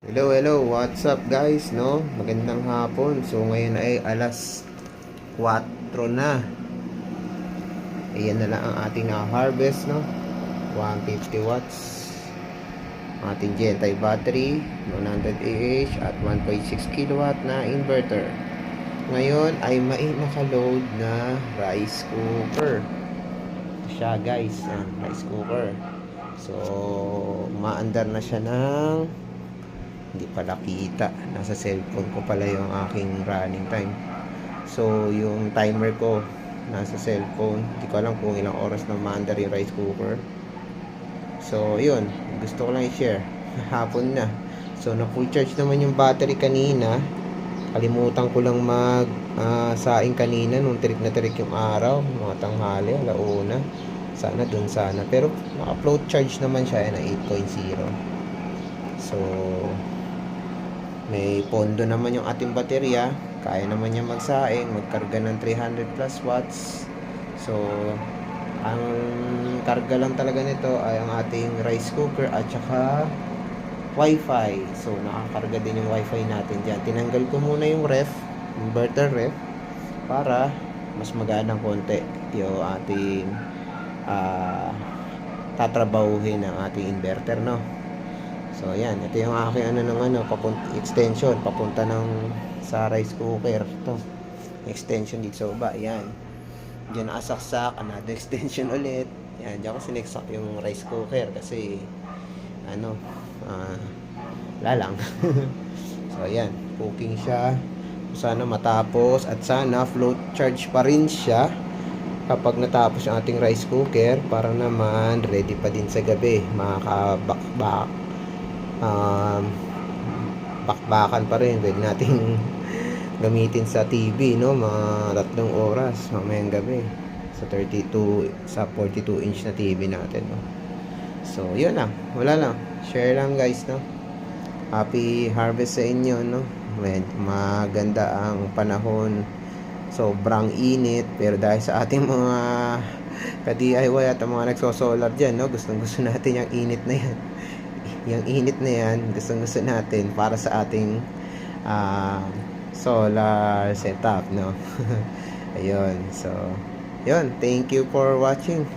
Hello, hello. What's up guys, no? Magandang hapon. So ngayon ay alas 4 na. Ayan na lang ang ating na-harvest, no? 150 watts. Ating Gentile battery, 100 Ah at 1.6 kilowatt na inverter. Ngayon ay may naka-load na rice cooker. Siya guys, rice cooker. So, maandar na siya ng hindi pala kita, nasa cellphone ko pala yung aking running time. So yung timer ko nasa cellphone, hindi ko alam kung ilang oras na maandar yung rice cooker. So yun, gusto ko lang i-share. Hapon na, so na full charge naman yung battery kanina. Kalimutan ko lang mag saing kanina nung tirik na tirik yung araw, mga tanghali, alauna. Sana dun sana, pero naka-float charge naman siya na 8.0. So may pondo naman yung ating baterya, kaya naman niya magsaing, magkarga ng 300 plus watts. So ang karga lang talaga nito ay ang ating rice cooker at saka wifi. So nakakarga din yung wifi natin dyan. Tinanggal ko muna yung ref, inverter ref, para mas maganang konti yung ating tatrabahuhin ng ating inverter, no? So ayan, ito yung aking extension papunta ng sa rice cooker. Ito, extension dito sa baba. Ayan. Diyan nakasaksak, another extension ulit. Ayan, diyan ko sineksak yung rice cooker kasi wala lang. So ayan, cooking siya. Sana matapos at sana float charge pa rin siya kapag natapos yung ating rice cooker, para naman ready pa din sa gabi, makakabakbak bakbakan pa rin, pwede nating gamitin sa TV, no, mga 3 oras mamayang gabi sa 42 inch na TV natin, no? So yun lang, wala lang, share lang guys, no. Happy harvest sa inyo, no. Maganda ang panahon, sobrang init, pero dahil sa ating mga ka-DIY at mga nagsosolar dyan, no, gustong gusto natin yung init na yan. Yung init na yan, gustong gusto natin para sa ating solar setup, no. Ayun, so yun, thank you for watching.